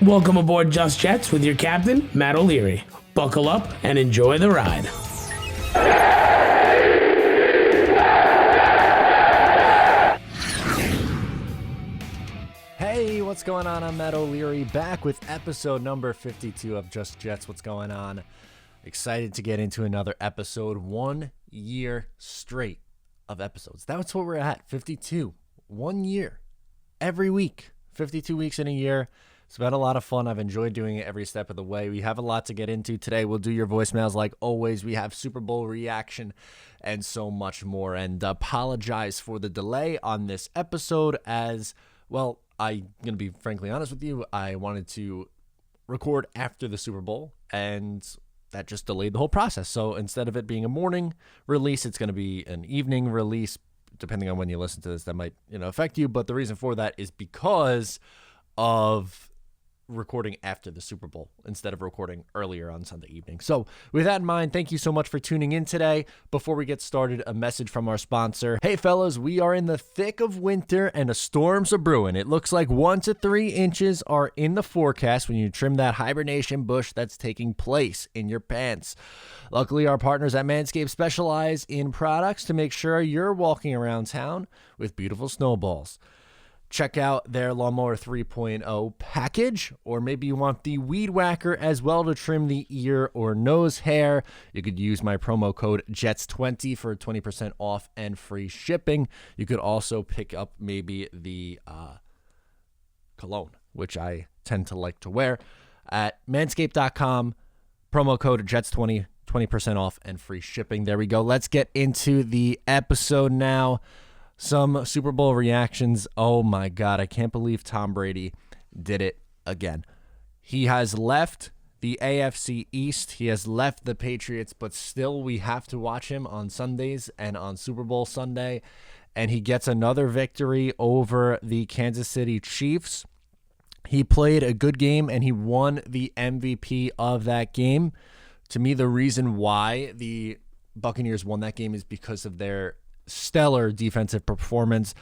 Welcome aboard Just Jets with your captain, Matt O'Leary. Buckle up and enjoy the ride. Hey, what's going on? I'm Matt O'Leary, back with episode number 52 of Just Jets. What's going on? Excited to get into another episode. 1 year straight of episodes. That's what we're at, 52. 1 year. Every week. 52 weeks in a year. It's been a lot of fun. I've enjoyed doing it every step of the way. We have a lot to get into today. We'll do your voicemails like always. We have Super Bowl reaction and so much more. And apologize for the delay on this episode as, well, I'm going to be frankly honest with you. I wanted to record after the Super Bowl, and that just delayed the whole process. So instead of it being a morning release, it's going to be an evening release. Depending on when you listen to this, that might affect you. But the reason for that is because of recording after the Super Bowl instead of recording earlier on Sunday evening. So with that in mind, thank you so much for tuning in today. Before we get started, a message from our sponsor. Hey fellas, we are in the thick of winter and the storms are brewing. It looks like 1 to 3 inches are in the forecast when you trim that hibernation bush that's taking place in your pants. Luckily, our partners at Manscaped specialize in products to make sure you're walking around town with beautiful snowballs. Check out their Lawnmower 3.0 package, or maybe you want the Weed Whacker as well to trim the ear or nose hair. You could use my promo code JETS20 for 20% off and free shipping. You could also pick up maybe the cologne, which I tend to like to wear, at manscaped.com. Promo code JETS20, 20% off and free shipping. There we go. Let's get into the episode now. Some Super Bowl reactions. Oh my God, I can't believe Tom Brady did it again. He has left the AFC East. He has left the Patriots, but still we have to watch him on Sundays and on Super Bowl Sunday. And he gets another victory over the Kansas City Chiefs. He played a good game and he won the MVP of that game. To me, the reason why the Buccaneers won that game is because of their stellar defensive performance.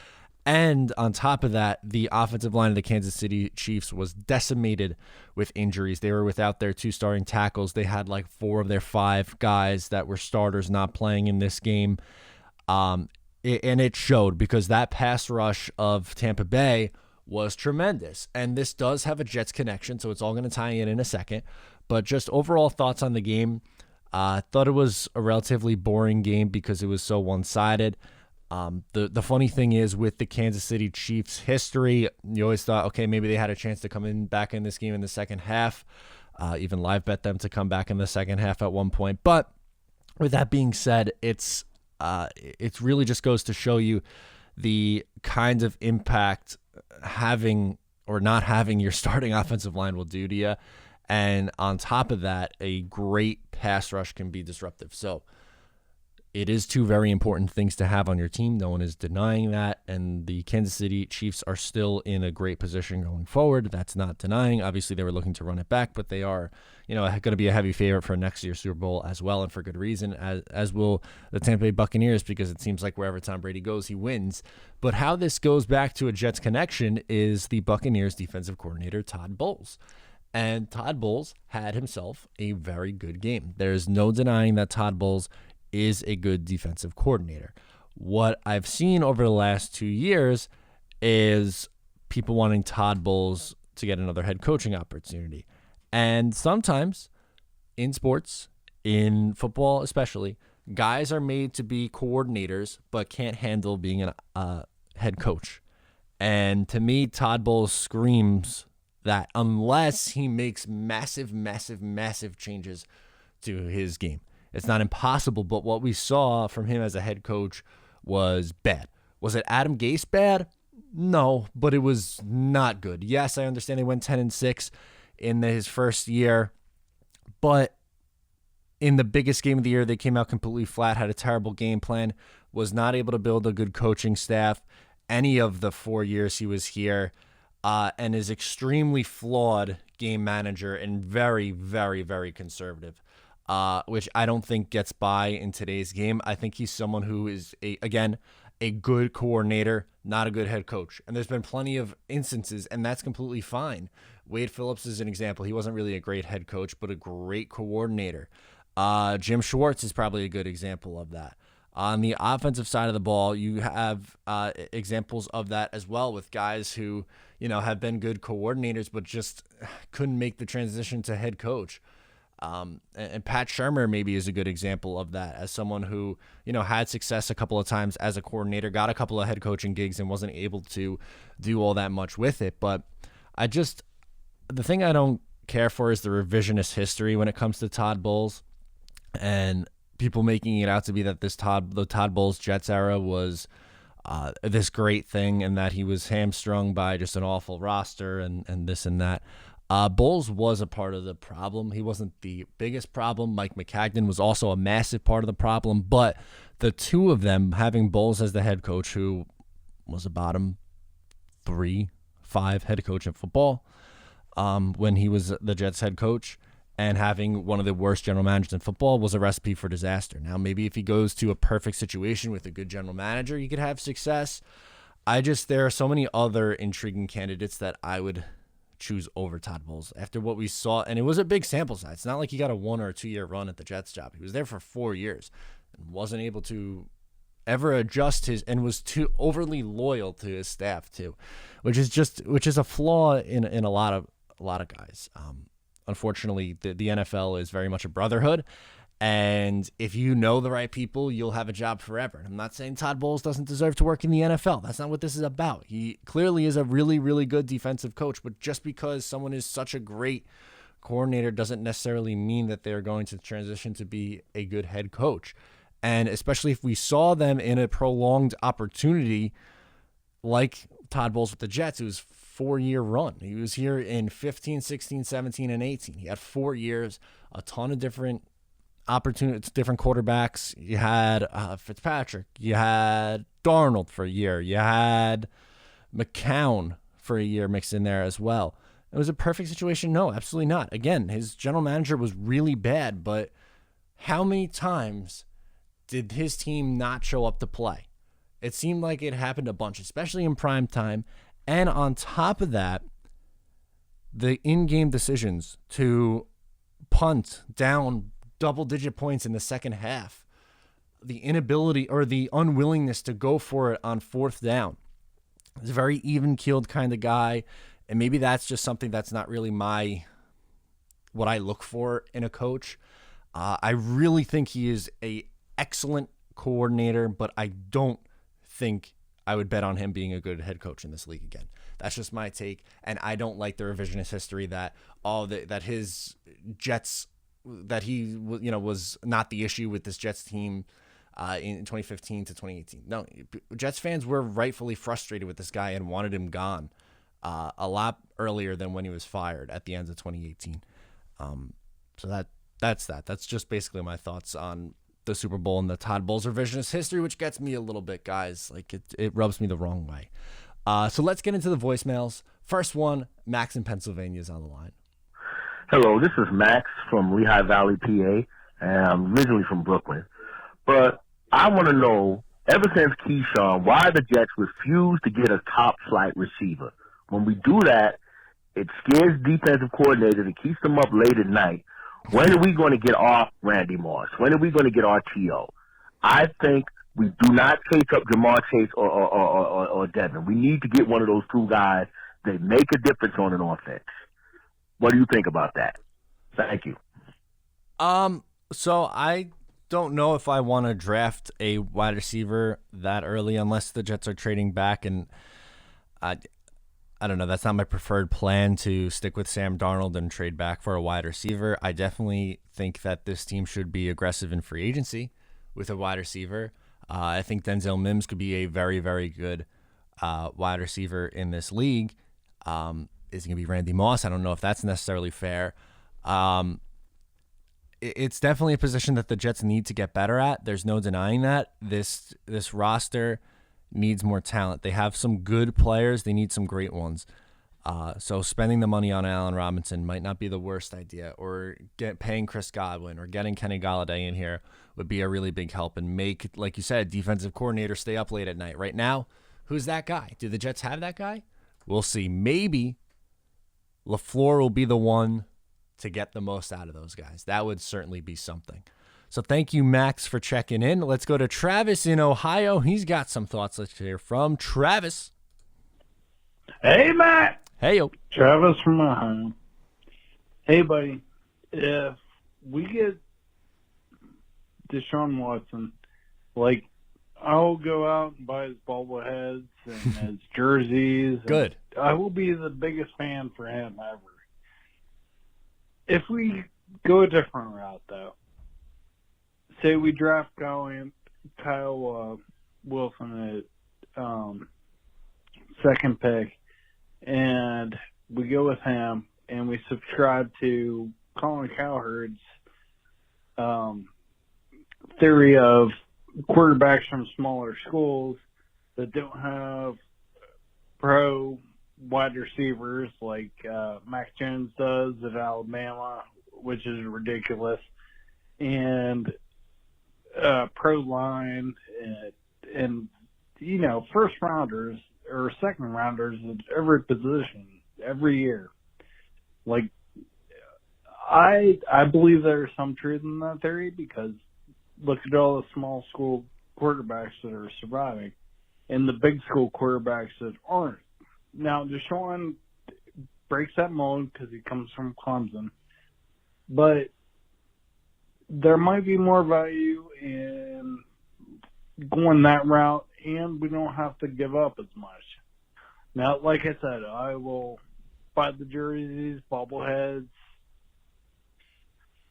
And on top of that, the offensive line of the Kansas City Chiefs was decimated with injuries. They were without their 2 starting tackles. They had like 4 of their 5 guys that were starters not playing in this game. And it showed because that pass rush of Tampa Bay was tremendous. And this does have a Jets connection, so it's all going to tie in a second. But just overall thoughts on the game. I thought it was a relatively boring game because it was so one-sided. The funny thing is with the Kansas City Chiefs history, you always thought, okay, maybe they had a chance to come in back in this game in the second half. Even live bet them to come back in the second half at one point. But with that being said, it's really just goes to show you the kind of impact having or not having your starting offensive line will do to you. And on top of that, a great pass rush can be disruptive. So it is 2 very important things to have on your team. No one is denying that. And the Kansas City Chiefs are still in a great position going forward. That's not denying. Obviously, they were looking to run it back, but they are, going to be a heavy favorite for next year's Super Bowl as well, and for good reason, as will the Tampa Bay Buccaneers, because it seems like wherever Tom Brady goes, he wins. But how this goes back to a Jets connection is the Buccaneers defensive coordinator, Todd Bowles. And Todd Bowles had himself a very good game. There's no denying that Todd Bowles is a good defensive coordinator. What I've seen over the last 2 years is people wanting Todd Bowles to get another head coaching opportunity. And sometimes in sports, in football especially, guys are made to be coordinators but can't handle being a head coach. And to me, Todd Bowles screams that unless he makes massive changes to his game. It's not impossible, but what we saw from him as a head coach was bad. Was it Adam Gase bad? No, but it was not good. Yes, I understand they went 10-6 in his first year, but in the biggest game of the year, they came out completely flat, had a terrible game plan, was not able to build a good coaching staff any of the 4 years he was here. And is extremely flawed game manager and very, very, very conservative. which I don't think gets by in today's game. I think he's someone who is, a good coordinator, not a good head coach. And there's been plenty of instances, and that's completely fine. Wade Phillips is an example. He wasn't really a great head coach, but a great coordinator. Jim Schwartz is probably a good example of that. On the offensive side of the ball, you have examples of that as well with guys who, have been good coordinators, but just couldn't make the transition to head coach. And Pat Shermer maybe is a good example of that, as someone who, had success a couple of times as a coordinator, got a couple of head coaching gigs and wasn't able to do all that much with it. But the thing I don't care for is the revisionist history when it comes to Todd Bowles, and people making it out to be that the Todd Bowles Jets era was this great thing, and that he was hamstrung by just an awful roster and this and that. Bowles was a part of the problem. He wasn't the biggest problem. Mike McCagnon was also a massive part of the problem, but the two of them, having Bowles as the head coach, who was a bottom 3-5 head coach in football when he was the Jets head coach, and having one of the worst general managers in football, was a recipe for disaster. Now, maybe if he goes to a perfect situation with a good general manager, he could have success. There are so many other intriguing candidates that I would choose over Todd Bowles after what we saw. And it was a big sample size. It's not like he got a 1 or a 2 year run at the Jets job. He was there for 4 years and wasn't able to ever adjust and was too overly loyal to his staff too, which is a flaw in a lot of guys. Unfortunately, the NFL is very much a brotherhood, and if you know the right people, you'll have a job forever. And I'm not saying Todd Bowles doesn't deserve to work in the NFL. That's not what this is about. He clearly is a really, really good defensive coach, but just because someone is such a great coordinator doesn't necessarily mean that they're going to transition to be a good head coach. And especially if we saw them in a prolonged opportunity like Todd Bowles with the Jets, it was 4-year run. He was here in 15, 16, 17, and 18. He had 4 years, a ton of different opportunities, different quarterbacks. You had Fitzpatrick. You had Darnold for a year. You had McCown for a year mixed in there as well. It was a perfect situation. No, absolutely not. Again, his general manager was really bad, but how many times did his team not show up to play? It seemed like it happened a bunch, especially in prime time. And on top of that, the in-game decisions to punt down double-digit points in the second half, the inability or the unwillingness to go for it on 4th down. He's a very even-keeled kind of guy, and maybe that's just something that's not really what I look for in a coach. I really think he is an excellent coordinator, but I don't think I would bet on him being a good head coach in this league again. That's just my take, and I don't like the revisionist history that his Jets, that he was not the issue with this Jets team in 2015 to 2018. No, Jets fans were rightfully frustrated with this guy and wanted him gone a lot earlier than when he was fired at the end of 2018. So that's that. That's just basically my thoughts on the Super Bowl and the Todd Bowles revisionist history, which gets me a little bit, guys. Like it rubs me the wrong way. So let's get into the voicemails. First one, Max in Pennsylvania is on the line. Hello, this is Max from Lehigh Valley, PA, and I'm originally from Brooklyn. But I want to know, ever since Keyshawn, why the Jets refuse to get a top-flight receiver. When we do that, it scares defensive coordinators and keeps them up late at night. When are we going to get off Randy Moss? When are we going to get our T.O.? I think we do not chase up Jamar Chase or Devin. We need to get one of those two guys that make a difference on an offense. What do you think about that? Thank you. So I don't know if I want to draft a wide receiver that early unless the Jets are trading back, and I don't know. That's not my preferred plan to stick with Sam Darnold and trade back for a wide receiver. I definitely think that this team should be aggressive in free agency with a wide receiver. I think Denzel Mims could be a very, very good wide receiver in this league. Is it going to be Randy Moss? I don't know if that's necessarily fair. It's definitely a position that the Jets need to get better at. There's no denying that. This roster needs more talent. They have some good players. They need some great ones. So spending the money on Allen Robinson might not be the worst idea, or paying Chris Godwin or getting Kenny Golladay in here would be a really big help and make, like you said, defensive coordinator stay up late at night. Right now, who's that guy? Do the Jets have that guy? We'll see. Maybe LaFleur will be the one to get the most out of those guys. That would certainly be something. So thank you, Max, for checking in. Let's go to Travis in Ohio. He's got some thoughts. Let's hear from Travis. Hey, Matt. Hey, yo. Travis from Ohio. Hey, buddy. If we get Deshaun Watson, like, I'll go out and buy his bobbleheads and his jerseys. Good. I will be the biggest fan for him ever. If we go a different route, though, say we draft Kyle Wilson at second pick, and we go with him, and we subscribe to Colin Cowherd's theory of quarterbacks from smaller schools that don't have pro wide receivers like Mac Jones does at Alabama, which is ridiculous, and pro line and you know, first rounders or second rounders at every position every year. Like, I believe there's some truth in that theory, because look at all the small school quarterbacks that are surviving and the big school quarterbacks that aren't. Now, Deshaun breaks that mold because he comes from Clemson, but there might be more value in going that route, and we don't have to give up as much. Now, like I said, I will buy the jerseys, bobbleheads,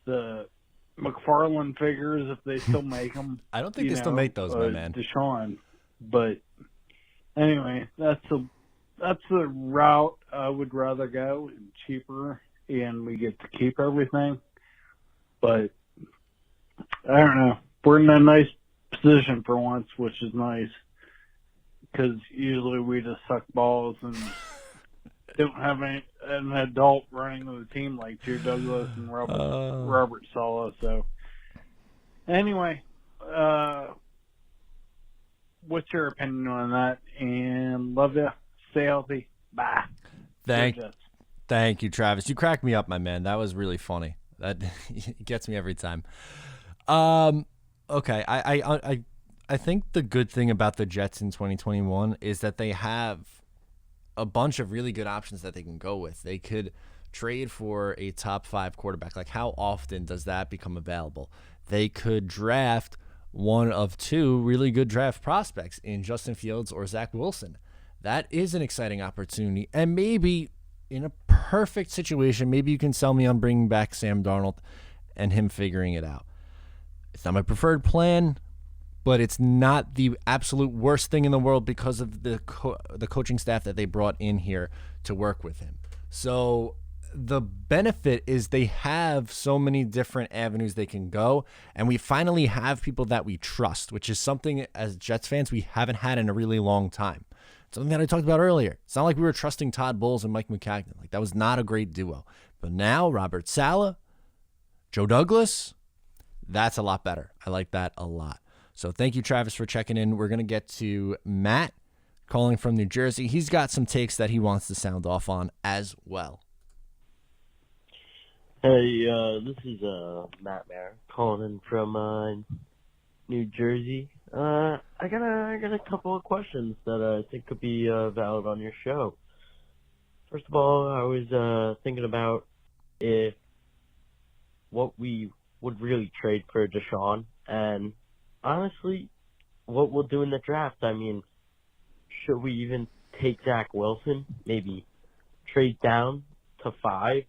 the McFarlane figures if they still make them. I don't think they still make those, my man. Deshaun, but anyway, that's the route I would rather go, cheaper, and we get to keep everything. But I don't know. We're in a nice position for once, which is nice, because usually we just suck balls and don't have an adult running the team like Joe Douglas and Robert Saleh. So anyway, what's your opinion on that? And love you. Stay healthy. Bye. Thank you, Travis. You cracked me up, my man. That was really funny. That gets me every time. Okay, I think the good thing about the Jets in 2021 is that they have a bunch of really good options that they can go with. They could trade for a top 5 quarterback. Like, how often does that become available? They could draft one of 2 really good draft prospects in Justin Fields or Zach Wilson. That is an exciting opportunity. And maybe in a perfect situation, maybe you can sell me on bringing back Sam Darnold and him figuring it out. It's not my preferred plan, but it's not the absolute worst thing in the world because of the coaching staff that they brought in here to work with him. So the benefit is they have so many different avenues they can go, and we finally have people that we trust, which is something as Jets fans we haven't had in a really long time. Something that I talked about earlier. It's not like we were trusting Todd Bowles and Mike McCagnon. Like, that was not a great duo. But now Robert Saleh, Joe Douglas, that's a lot better. I like that a lot. So thank you, Travis, for checking in. We're going to get to Matt calling from New Jersey. He's got some takes that he wants to sound off on as well. Hey, this is Matt Mayer calling in from New Jersey. I got a couple of questions that I think could be valid on your show. First of all, I was thinking about what we would really trade for Deshaun, and honestly, what we'll do in the draft. I mean, should we even take Zach Wilson? Maybe trade down to 5.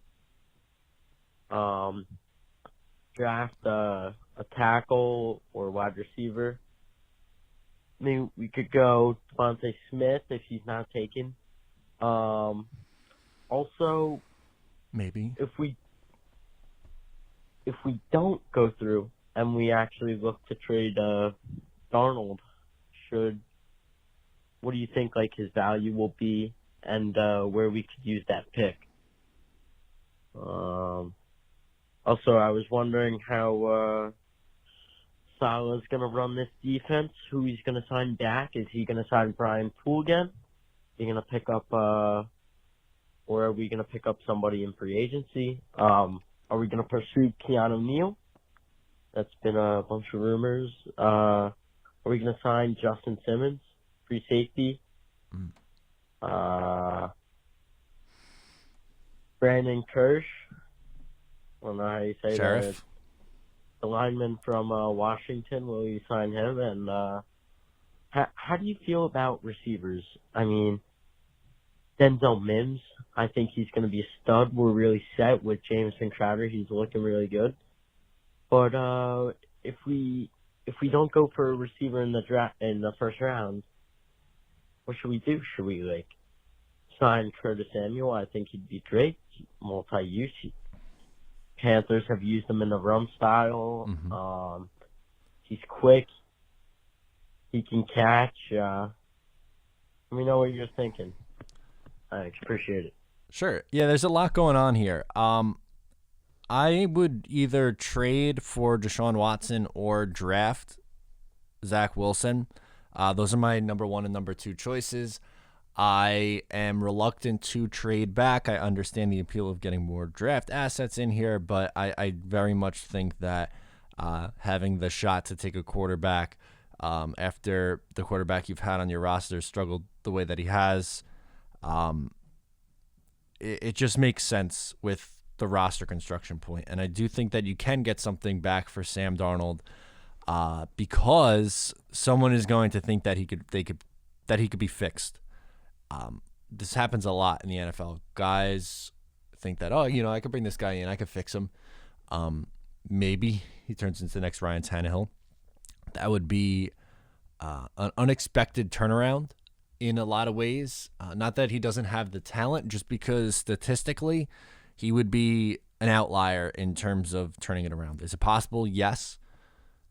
Draft a tackle or wide receiver. Maybe we could go Devontae Smith if he's not taken. Also, maybe if we don't go through and we actually look to trade Darnold, what do you think like his value will be? and where we could use that pick. Also, I was wondering how Salah's going to run this defense, who he's going to sign back. Is he going to sign Brian Poole again? Is he going to pick up, or are we going to pick up somebody in free agency? Are we going to pursue Keanu Neal? That's been a bunch of rumors. Are we going to sign Justin Simmons, free safety? Brandon Kirsch. I don't know how you say Sheriff. that. The lineman from Washington, will you sign him? And how do you feel about receivers? I mean, Denzel Mims, I think he's going to be a stud. We're really set with Jameson Crowder. He's looking really good. But if we don't go for a receiver in the draft in the first round, what should we do? Should we sign Curtis Samuel? I think he'd be great. Multi-use. Panthers have used him in the run style. Mm-hmm. He's quick. He can catch. Let me know what you're thinking. I appreciate it. Sure. Yeah, there's a lot going on here. I would either trade for Deshaun Watson or draft Zach Wilson. Those are my number 1 and number 2 choices. I am reluctant to trade back. I understand the appeal of getting more draft assets in here, but I very much think that having the shot to take a quarterback after the quarterback you've had on your roster struggled the way that he has, it just makes sense with the roster construction point. And I do think that you can get something back for Sam Darnold because someone is going to think that he could be fixed. This happens a lot in the NFL. Guys think that, I could bring this guy in, I could fix him. Maybe he turns into the next Ryan Tannehill. That would be an unexpected turnaround in a lot of ways. Not that he doesn't have the talent, just because statistically he would be an outlier in terms of turning it around. Is it possible? Yes.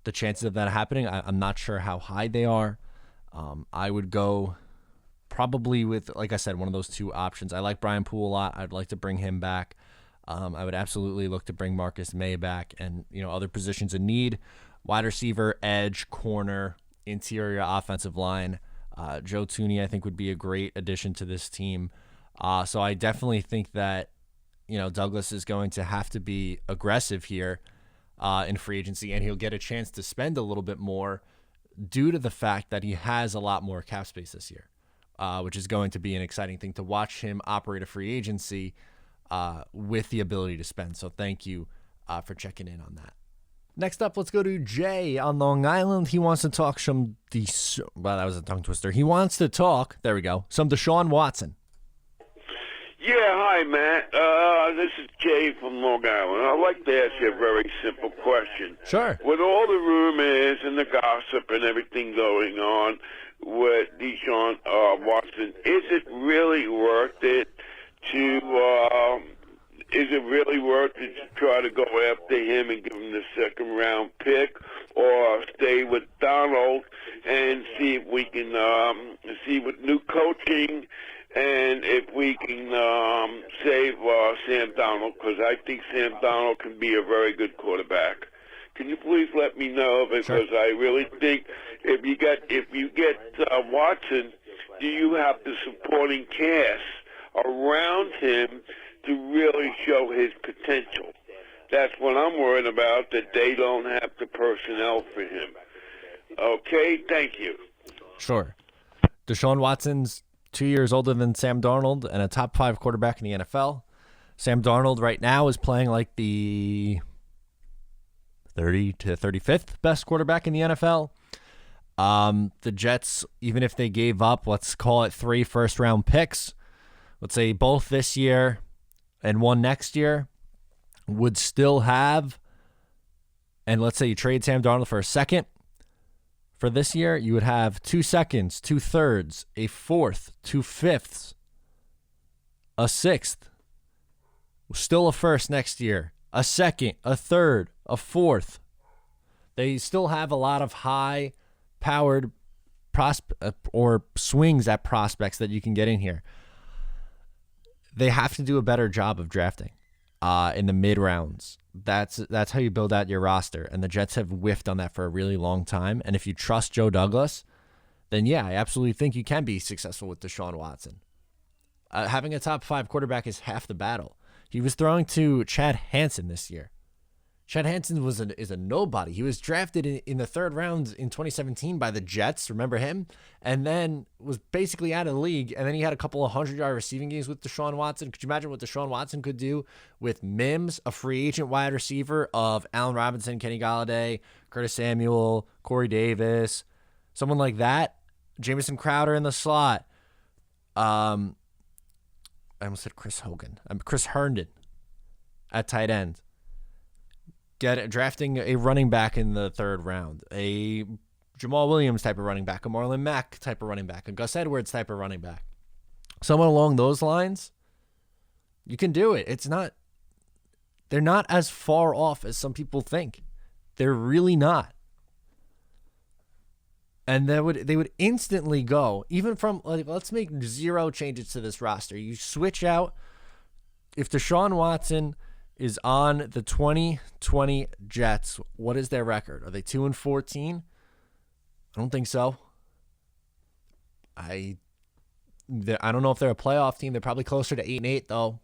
The chances of that happening, I'm not sure how high they are. I would go probably with, like I said, one of those 2 options. I like Brian Poole a lot. I'd like to bring him back. I would absolutely look to bring Marcus May back and, other positions in need. Wide receiver, edge, corner, interior offensive line. Joe Thuney, I think, would be a great addition to this team. So I definitely think that, Douglas is going to have to be aggressive here in free agency, and he'll get a chance to spend a little bit more due to the fact that he has a lot more cap space this year. Which is going to be an exciting thing to watch him operate a free agency with the ability to spend. So thank you for checking in on that. Next up, let's go to Jay on Long Island. He wants to talk that was a tongue twister. He wants to talk, there we go, some Deshaun Watson. Yeah, hi, Matt. This is Jay from Long Island. I'd like to ask you a very simple question. Sure. With all the rumors and the gossip and everything going on with Deshaun Watson, is it really worth it to try to go after him and give him the second-round pick, or stay with Donald and see if we can see with new coaching and if we can save Sam Darnold, because I think Sam Darnold can be a very good quarterback. Can you please let me know, because Sure. I really think if you get Watson, do you have the supporting cast around him to really show his potential? That's what I'm worried about, that they don't have the personnel for him. Okay, thank you. Sure. Deshaun Watson's 2 years older than Sam Darnold and a top 5 quarterback in the NFL. Sam Darnold right now is playing like the 30 to 35th best quarterback in the NFL. The Jets, even if they gave up, let's call it 3 first-round picks, let's say both this year and 1 next year, would still have, and let's say you trade Sam Darnold for a second, for this year, you would have 2 seconds, 2 thirds, a 4th, 2 fifths, a 6th, still a 1st next year, a 2nd, a 3rd, a 4th. They still have a lot of high-powered or swings at prospects that you can get in here. they have to do a better job of drafting in the mid rounds. That's how you build out your roster, and the Jets have whiffed on that for a really long time. And if you trust Joe Douglas, then yeah, I absolutely think you can be successful with Deshaun Watson. Having a top 5 quarterback is half the battle. He was throwing to Chad Hansen this year. Chad Hansen is a nobody. He was drafted in the 3rd round in 2017 by the Jets. Remember him? And then was basically out of the league. And then he had a couple of 100-yard receiving games with Deshaun Watson. Could you imagine what Deshaun Watson could do with Mims, a free agent wide receiver of Allen Robinson, Kenny Golladay, Curtis Samuel, Corey Davis, someone like that? Jamison Crowder in the slot. I almost said Chris Hogan. Chris Herndon at tight end. Drafting a running back in the 3rd round, a Jamal Williams type of running back, a Marlon Mack type of running back, a Gus Edwards type of running back. Someone along those lines, you can do it. They're not as far off as some people think. They're really not. And they would instantly go, even from, let's make 0 changes to this roster. You switch out, if Deshaun Watson is on the 2020 Jets, what is their record? Are they 2-14? I don't think so. I don't know if they're a playoff team. They're probably closer to 8-8 though.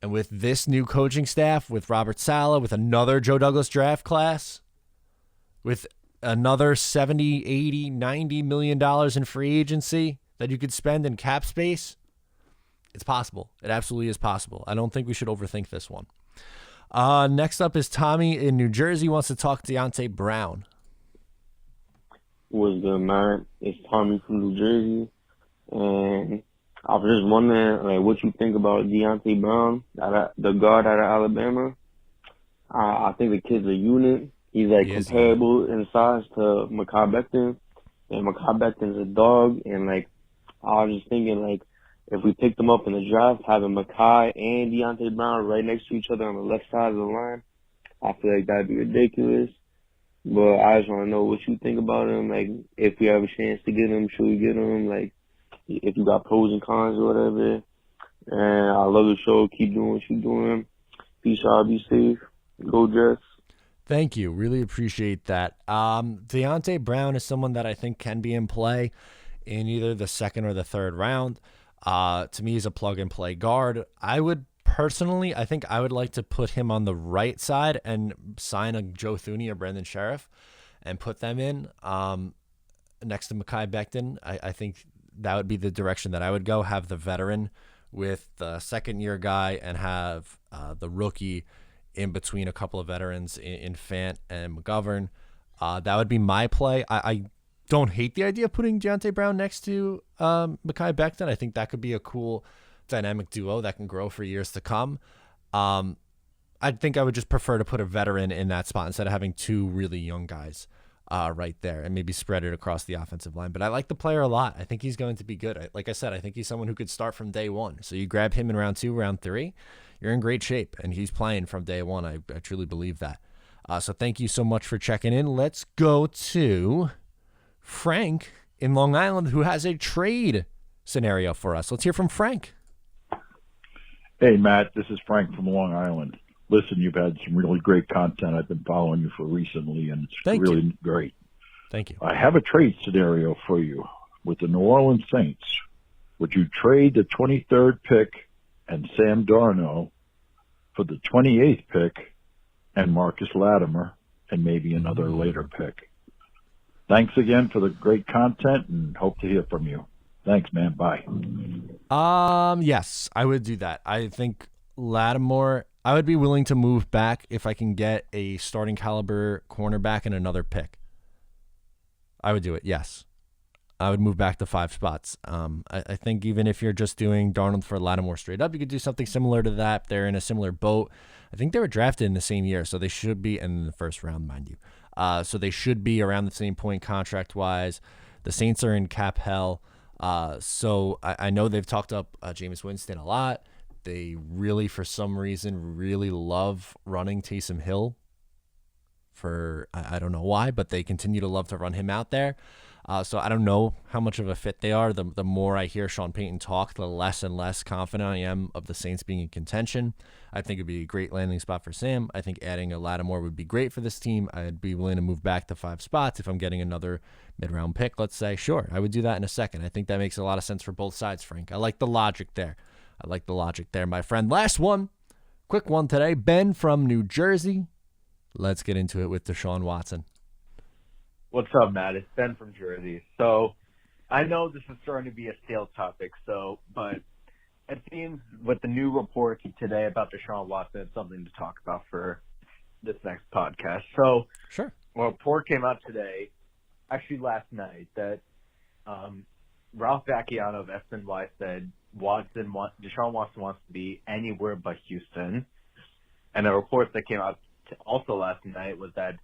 And with this new coaching staff, with Robert Saleh, with another Joe Douglas draft class, with another $70, $80, $90 million in free agency that you could spend in cap space, it's possible. It absolutely is possible. I don't think we should overthink this one. Next up is Tommy in New Jersey, wants to talk Deontay Brown. What's good, man? It's Tommy from New Jersey. And I was just wondering, what you think about Deontay Brown, the guard out of Alabama. I think the kid's a unit. He's comparable in size to Mekhi Becton. And Mekhi Becton's a dog. And I was just thinking, if we picked them up in the draft, having Mekhi and Deontay Brown right next to each other on the left side of the line, I feel like that'd be ridiculous. But I just want to know what you think about him. If we have a chance to get him, should we get him? If you got pros and cons or whatever. And I love the show. Keep doing what you're doing. Peace out. Be safe. Go Jets. Thank you. Really appreciate that. Deontay Brown is someone that I think can be in play in either the 2nd or the 3rd round. To me, he's a plug-and-play guard. I think I would like to put him on the right side and sign a Joe Thuney or Brandon Sheriff and put them in next to Mekhi Becton. I think that would be the direction that I would go, have the veteran with the 2nd-year guy and have the rookie in between a couple of veterans in Fant and McGovern. That would be my play. I don't hate the idea of putting Deontay Brown next to Mekhi Becton. I think that could be a cool dynamic duo that can grow for years to come. I think I would just prefer to put a veteran in that spot instead of having 2 really young guys right there and maybe spread it across the offensive line. But I like the player a lot. I think he's going to be good. Like I said, I think he's someone who could start from day 1. So you grab him in round 2, round 3, you're in great shape. And he's playing from day 1. I truly believe that. So thank you so much for checking in. Let's go to Frank in Long Island, who has a trade scenario for us. Let's hear from Frank. Hey, Matt, this is Frank from Long Island. Listen, you've had some really great content. I've been following you for recently, and it's really great. Thank you. I have a trade scenario for you with the New Orleans Saints. Would you trade the 23rd pick and Sam Darnold for the 28th pick and Marcus Latimer and maybe another later pick? Thanks again for the great content and hope to hear from you. Thanks, man. Bye. Yes, I would do that. I think Lattimore, I would be willing to move back if I can get a starting caliber cornerback and another pick. I would do it, yes. I would move back to 5 spots. I think even if you're just doing Darnold for Lattimore straight up, you could do something similar to that. They're in a similar boat. I think they were drafted in the same year, so they should be in the first round, mind you. So they should be around the same point contract-wise. The Saints are in cap hell. So I know they've talked up Jameis Winston a lot. They really, for some reason, really love running Taysom Hill. I don't know why, but they continue to love to run him out there. So I don't know how much of a fit they are. The more I hear Sean Payton talk, the less and less confident I am of the Saints being in contention. I think it'd be a great landing spot for Sam. I think adding a Lattimore would be great for this team. I'd be willing to move back to 5 spots if I'm getting another mid-round pick, let's say. Sure, I would do that in a second. I think that makes a lot of sense for both sides, Frank. I like the logic there. My friend. Last one. Quick one today. Ben from New Jersey. Let's get into it with Deshaun Watson. What's up, Matt? It's Ben from Jersey. So I know this is starting to be a stale topic, but it seems with the new reports today about Deshaun Watson, it's something to talk about for this next podcast. So sure. A report came out today, actually last night, that Ralph Vacchiano of SNY said Deshaun Watson wants to be anywhere but Houston. And a report that came out also last night was that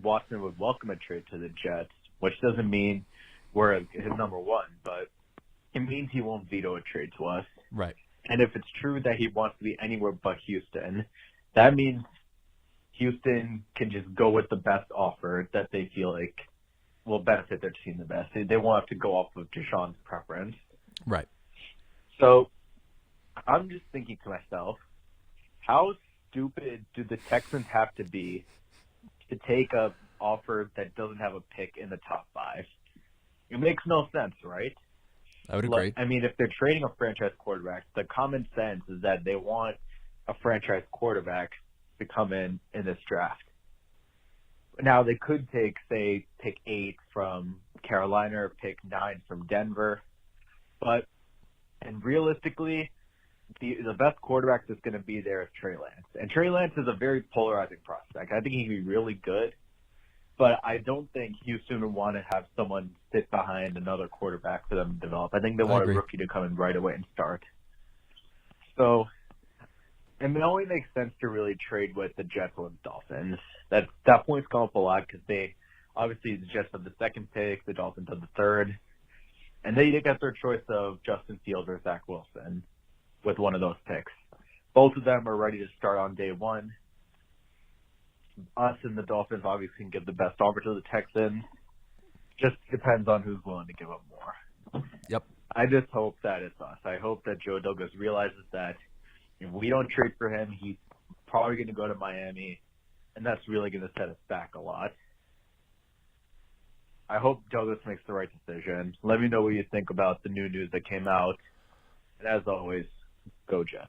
Watson would welcome a trade to the Jets, which doesn't mean we're his number one, but it means he won't veto a trade to us. Right. And if it's true that he wants to be anywhere but Houston, that means Houston can just go with the best offer that they feel like will benefit their team the best. They won't have to go off of Deshaun's preference. Right. So I'm just thinking to myself, how stupid do the Texans have to be to take a offer that doesn't have a pick in the top 5? It makes no sense, right? I would agree. I mean, if they're trading a franchise quarterback, the common sense is that they want a franchise quarterback to come in this draft. Now, they could take, say, pick 8 from Carolina or pick 9 from Denver. And realistically, the best quarterback that's going to be there is Trey Lance. And Trey Lance is a very polarizing prospect. I think he can be really good, but I don't think Houston would want to have someone sit behind another quarterback for them to develop. I think they want a rookie to come in right away and start. So, and it only makes sense to really trade with the Jets or the Dolphins. That point's come up a lot because obviously the Jets have the 2nd pick, the Dolphins have the 3rd, and they get their choice of Justin Fields or Zach Wilson with one of those picks. Both of them are ready to start on day 1. Us and the Dolphins obviously can give the best offer to the Texans. Just depends on who's willing to give up more. Yep. I just hope that it's us. I hope that Joe Douglas realizes that if we don't trade for him, he's probably going to go to Miami, and that's really going to set us back a lot. I hope Douglas makes the right decision. Let me know what you think about the new news that came out. And as always, go Jets.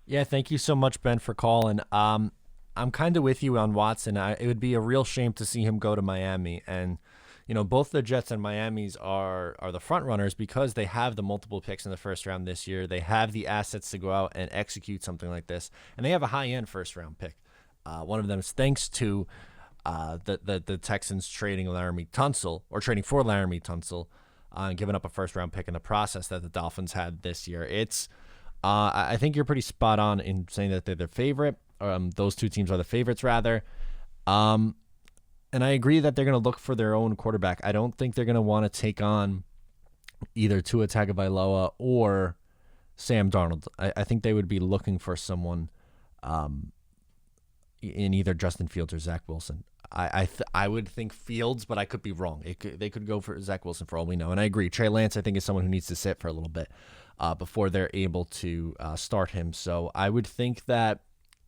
Yeah, thank you so much, Ben, for calling. I'm kind of with you on Watson. It would be a real shame to see him go to Miami. And, both the Jets and Miami's are the front runners because they have the multiple picks in the first round this year. They have the assets to go out and execute something like this. And they have a high-end first-round pick. One of them is thanks to the Texans trading trading for Laramie Tunsil and giving up a first-round pick in the process that the Dolphins had this year. I think you're pretty spot on in saying that they're their favorite. Those two teams are the favorites, rather. And I agree that they're going to look for their own quarterback. I don't think they're going to want to take on either Tua Tagovailoa or Sam Darnold. I think they would be looking for someone in either Justin Fields or Zach Wilson. I would think Fields, but I could be wrong. They could go for Zach Wilson for all we know. And I agree. Trey Lance, I think, is someone who needs to sit for a little bit before they're able to start him. So I would think that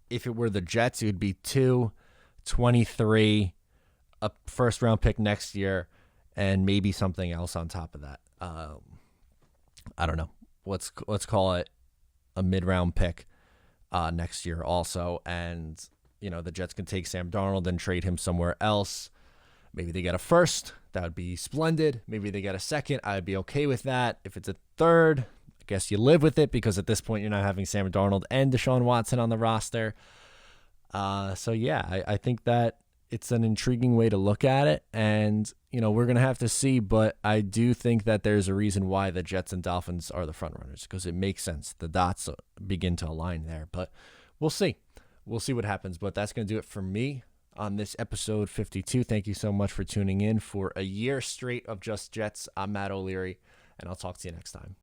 if it were the Jets, it would be 2, 23, a first-round pick next year, and maybe something else on top of that. I don't know. Let's call it a mid-round pick next year also. And, the Jets can take Sam Darnold and trade him somewhere else. Maybe they get a first. That would be splendid. Maybe they get a second. I'd be okay with that. If it's a third, I guess you live with it because at this point you're not having Sam Darnold and Deshaun Watson on the roster. So, yeah, I think that it's an intriguing way to look at it. And, we're going to have to see. But I do think that there's a reason why the Jets and Dolphins are the front runners because it makes sense. The dots begin to align there. But we'll see. We'll see what happens. But that's going to do it for me on this episode 52. Thank you so much for tuning in for a year straight of Just Jets. I'm Matt O'Leary, and I'll talk to you next time.